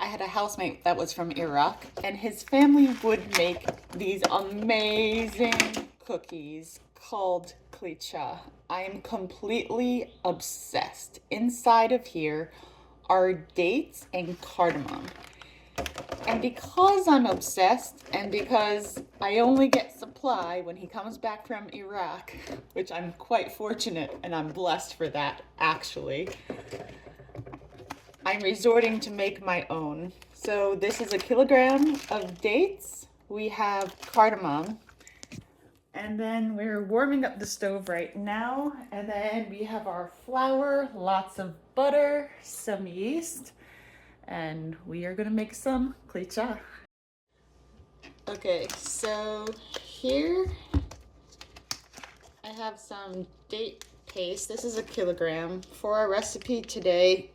had a housemate that was from Iraq, and his family would make these amazing cookies called Kleicha. I am completely obsessed. Inside of here are dates and cardamom. And because I'm obsessed, and because I only get supply when he comes back from Iraq, which I'm quite fortunate and I'm blessed for that, actually, I'm resorting to make my own. So this is a kilogram of dates. We have cardamom. And then we're warming up the stove right now. And then we have our flour, lots of butter, some yeast, and we are gonna make some Kleicha. Okay, so here I have some date paste. This is a kilogram. For our recipe today,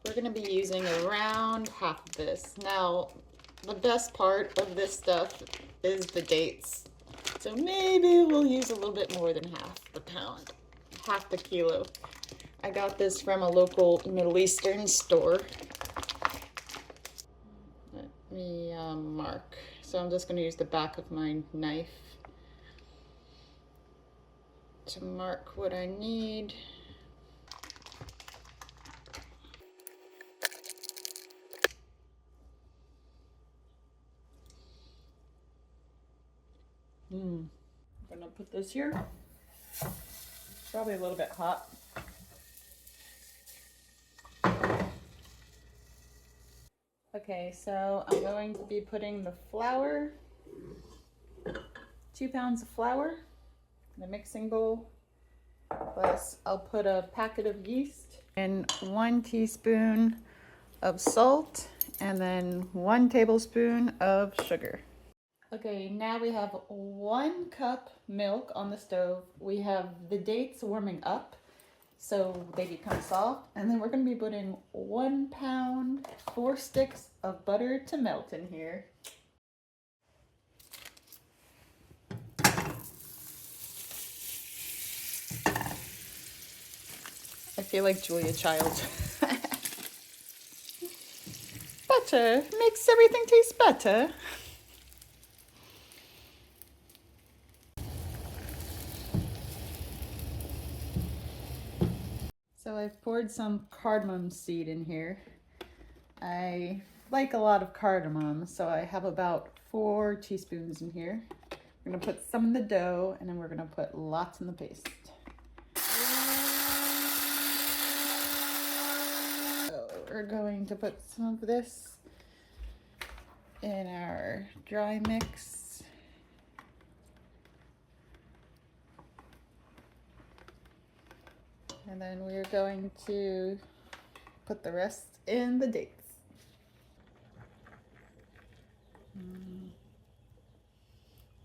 we're gonna be using around half of this. Now, the best part of this stuff is the dates. So maybe we'll use a little bit more than half the pound, half the kilo. I got this from a local Middle Eastern store. Let me mark. So I'm just gonna use the back of my knife to mark what I need. I'm gonna put this here. Probably a little bit hot. Okay, so I'm going to be putting the flour, 2 pounds of flour in a mixing bowl. Plus I'll put a packet of yeast and 1 teaspoon of salt and then 1 tablespoon of sugar. Okay, now we have 1 cup milk on the stove. We have the dates warming up so they become soft. And then we're gonna be putting 1 pound, 4 sticks of butter to melt in here. I feel like Julia Child. Butter makes everything taste better. So I've poured some cardamom seed in here. I like a lot of cardamom, so I have about 4 teaspoons in here. We're gonna put some in the dough, and then we're gonna put lots in the paste. So we're going to put some of this in our dry mix. And then we're going to put the rest in the dates.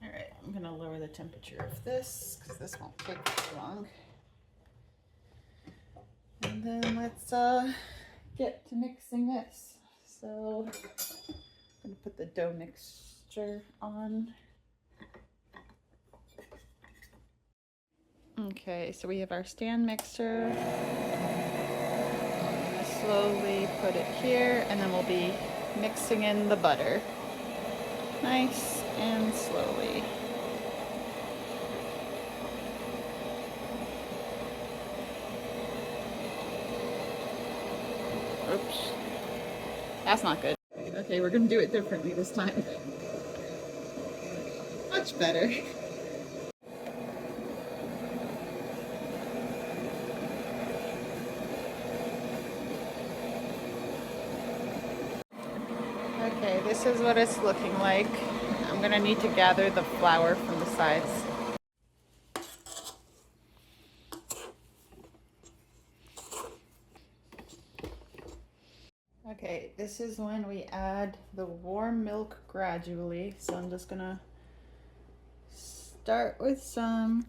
All right, I'm gonna lower the temperature of this because this won't take too long. And then let's get to mixing this. So I'm gonna put the dough mixture on. Okay, so we have our stand mixer. I'm gonna slowly put it here, and then we'll be mixing in the butter. Nice and slowly. Oops, that's not good. Okay, we're gonna do it differently this time. Much better. Okay, this is what it's looking like. I'm gonna need to gather the flour from the sides. Okay, this is when we add the warm milk gradually. So I'm just gonna start with some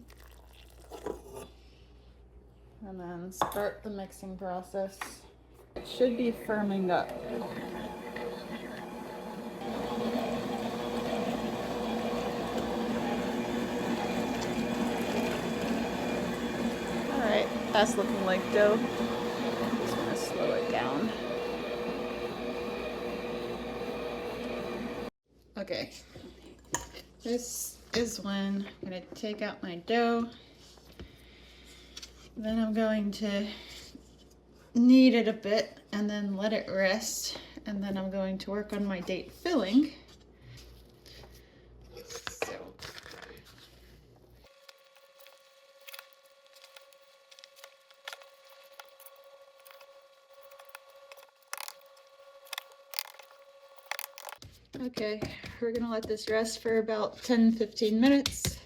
and then start the mixing process. It should be firming up. Alright, that's looking like dough. Just gonna slow it down. Okay, this is when I'm gonna take out my dough. Then I'm going to knead it a bit and then let it rest. And then I'm going to work on my date filling. So. Okay, we're gonna let this rest for about 10-15 minutes.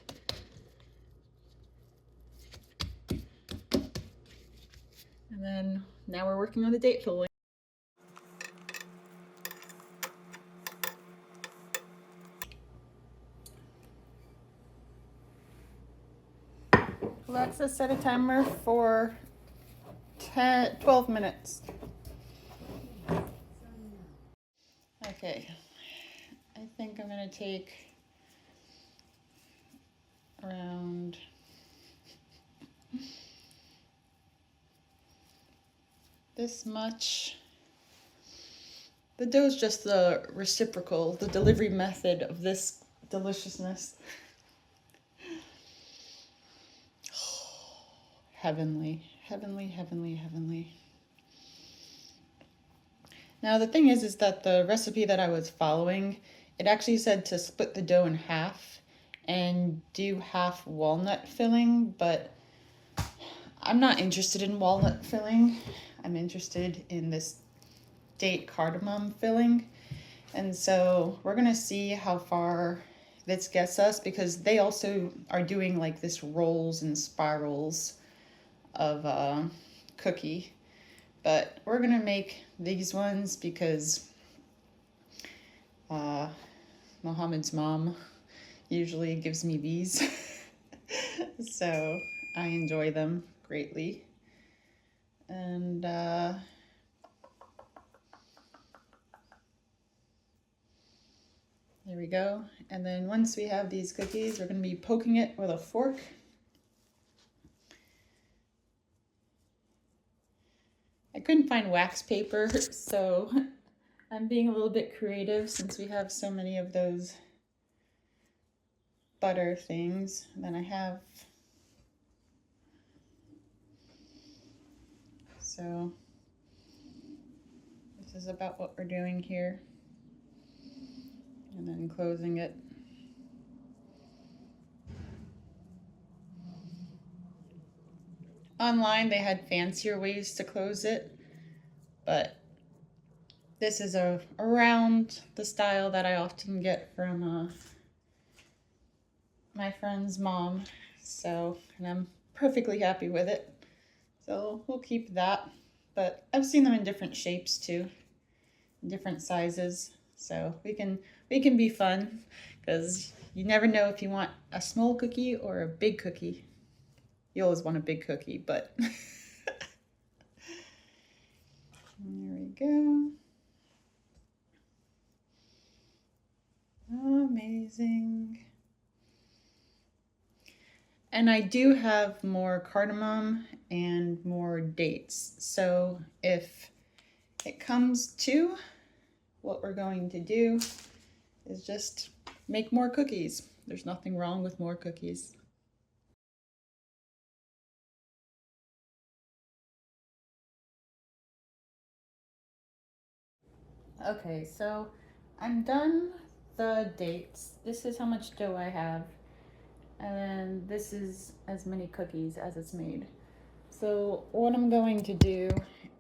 And then now we're working on the date filling. Alexa, set a timer for 12 minutes. Okay, I think I'm gonna take around this much. The dough's just the reciprocal, the delivery method of this deliciousness. Heavenly, heavenly, heavenly, heavenly. Now the thing is that the recipe that I was following, it actually said to split the dough in half and do half walnut filling, but I'm not interested in walnut filling. I'm interested in this date cardamom filling. And so we're gonna see how far this gets us, because they also are doing like this rolls and spirals of cookie. But we're gonna make these ones because Mohammed's mom usually gives me these. So I enjoy them greatly. And there we go. And then once we have these cookies, we're gonna be poking it with a fork. I couldn't find wax paper, so I'm being a little bit creative since we have so many of those butter things. And then I have, so this is about what we're doing here. And then closing it. Online they had fancier ways to close it, but this is around the style that I often get from my friend's mom. So, and I'm perfectly happy with it. So we'll keep that. But I've seen them in different shapes too, different sizes. So we can be fun, because you never know if you want a small cookie or a big cookie. You always want a big cookie, but there we go. Amazing. And I do have more cardamom and more dates. So if it comes to what we're going to do is just make more cookies. There's nothing wrong with more cookies. Okay, so I'm done the dates. This is how much dough I have. And then this is as many cookies as it's made. So what I'm going to do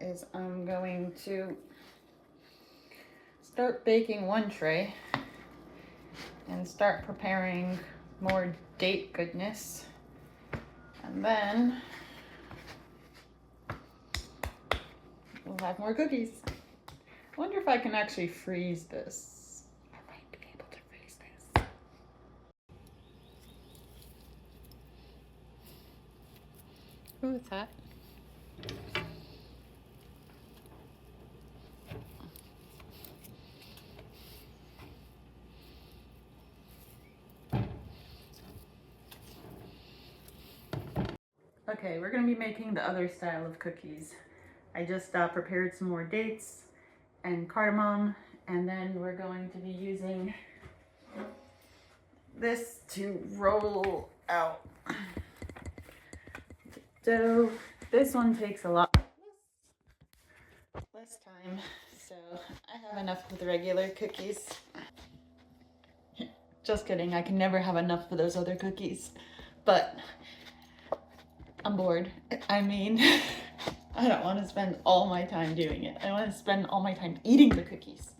is I'm going to start baking one tray and start preparing more date goodness. And then we'll have more cookies. I wonder if I can actually freeze this. I might be able to freeze this. Who is that? Okay, we're gonna be making the other style of cookies. I just prepared some more dates and cardamom, and then we're going to be using this to roll out the dough. This one takes a lot less time, so I have enough of the regular cookies. Just kidding, I can never have enough for those other cookies, but I'm bored. I mean, I don't want to spend all my time doing it. I want to spend all my time eating the cookies.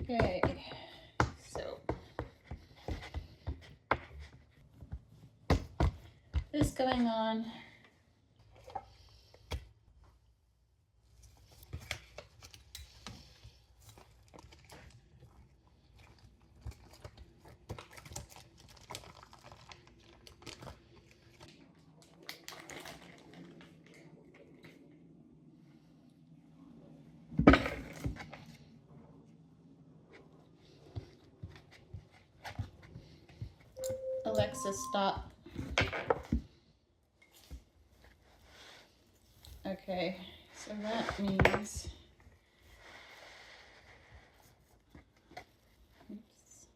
Okay, so this going on. Alexa, stop. Okay, so that means, oops.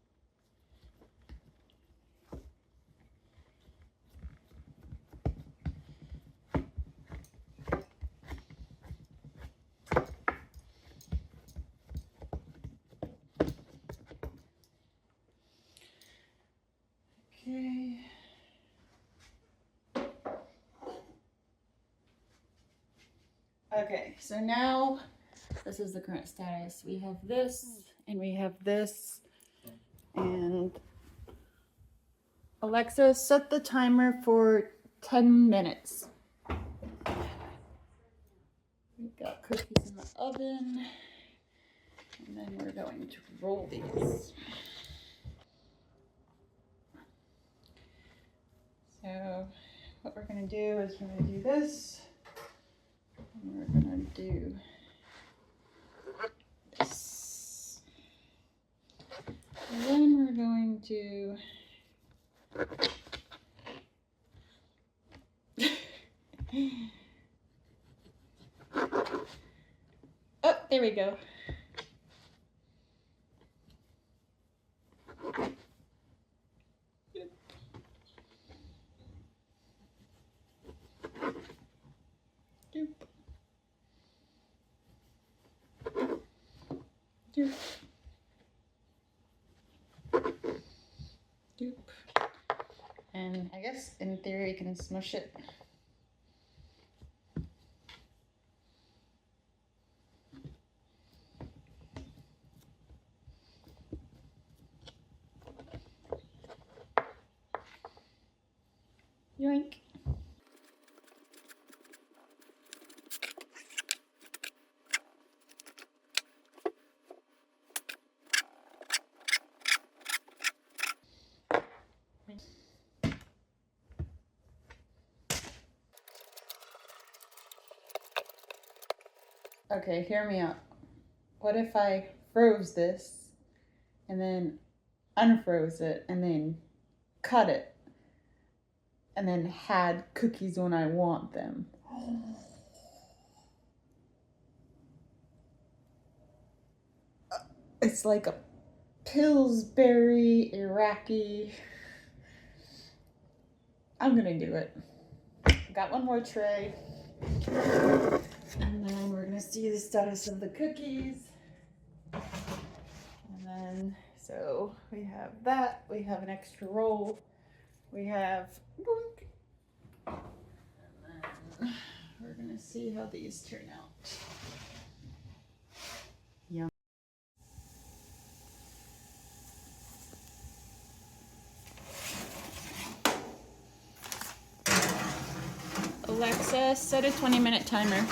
Okay. Okay, so now this is the current status. We have this and we have this, and Alexa, set the timer for 10 minutes. We've got cookies in the oven, and then we're going to roll these. So what we're going to do is we're going to do this, and we're going to do this. And then we're going to oh, there we go. Doop. Doop. Doop. And I guess in theory you can smush it. Yoink. Okay, hear me out. What if I froze this and then unfroze it and then cut it and then had cookies when I want them? It's like a Pillsbury Iraqi. I'm gonna do it. Got one more tray. And then we're gonna see the status of the cookies. And then, so we have that, we have an extra roll, we have, and then we're gonna see how these turn out. Yum. Alexa, set a 20-minute timer.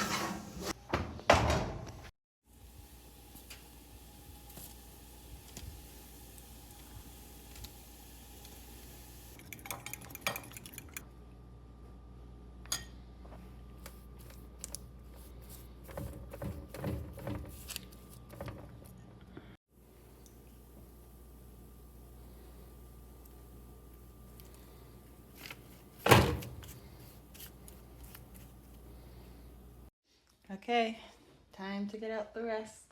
Okay, time to get out the rest.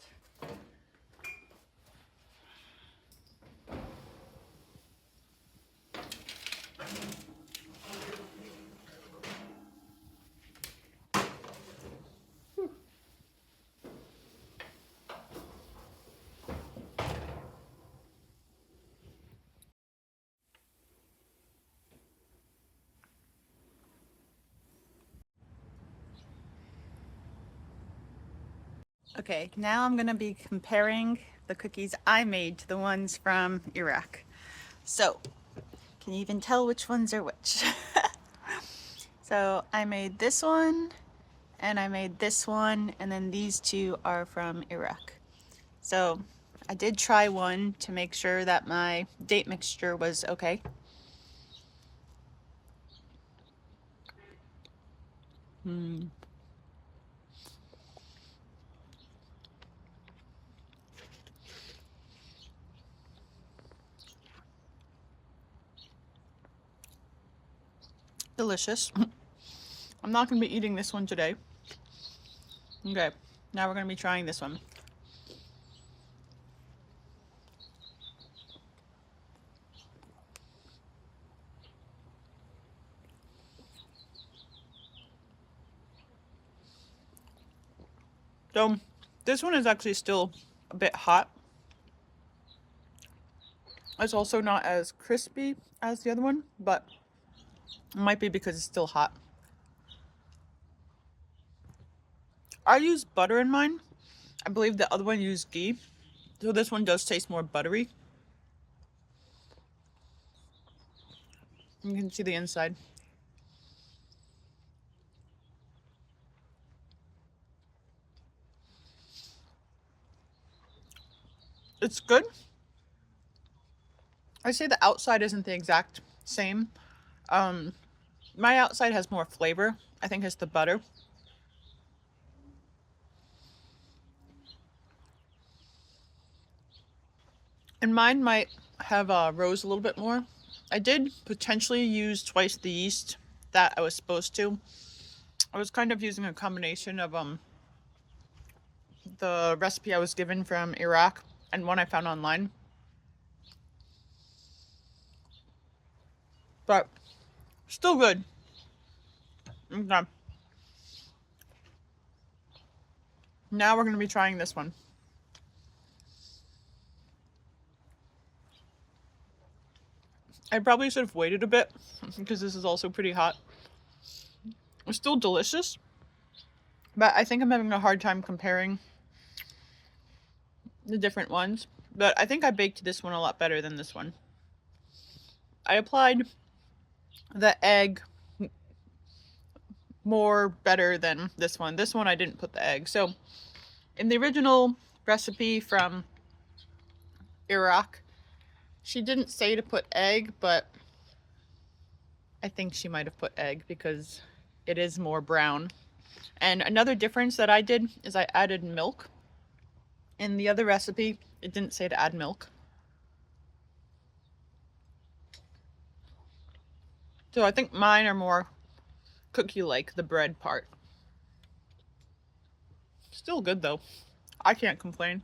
Okay, now I'm gonna be comparing the cookies I made to the ones from Iraq. So, can you even tell which ones are which? So I made this one, and I made this one, and then these two are from Iraq. So I did try one to make sure that my date mixture was okay. Delicious. I'm not going to be eating this one today. Okay, now we're going to be trying this one. So, this one is actually still a bit hot. It's also not as crispy as the other one, but it might be because it's still hot. I used butter in mine. I believe the other one used ghee. So this one does taste more buttery. You can see the inside. It's good. I'd say the outside isn't the exact same. My outside has more flavor. I think it's the butter. And mine might have rose a little bit more. I did potentially use twice the yeast that I was supposed to. I was kind of using a combination of the recipe I was given from Iraq and one I found online. But still good. Okay. Now we're going to be trying this one. I probably should have waited a bit because this is also pretty hot. It's still delicious, but I think I'm having a hard time comparing the different ones. But I think I baked this one a lot better than this one. I applied the egg more better than this one. This one I didn't put the egg. So in the original recipe from Iraq, she didn't say to put egg, but I think she might have put egg because it is more brown. And another difference that I did is I added milk. In the other recipe, it didn't say to add milk. So I think mine are more cookie-like, the bread part. Still good though. I can't complain.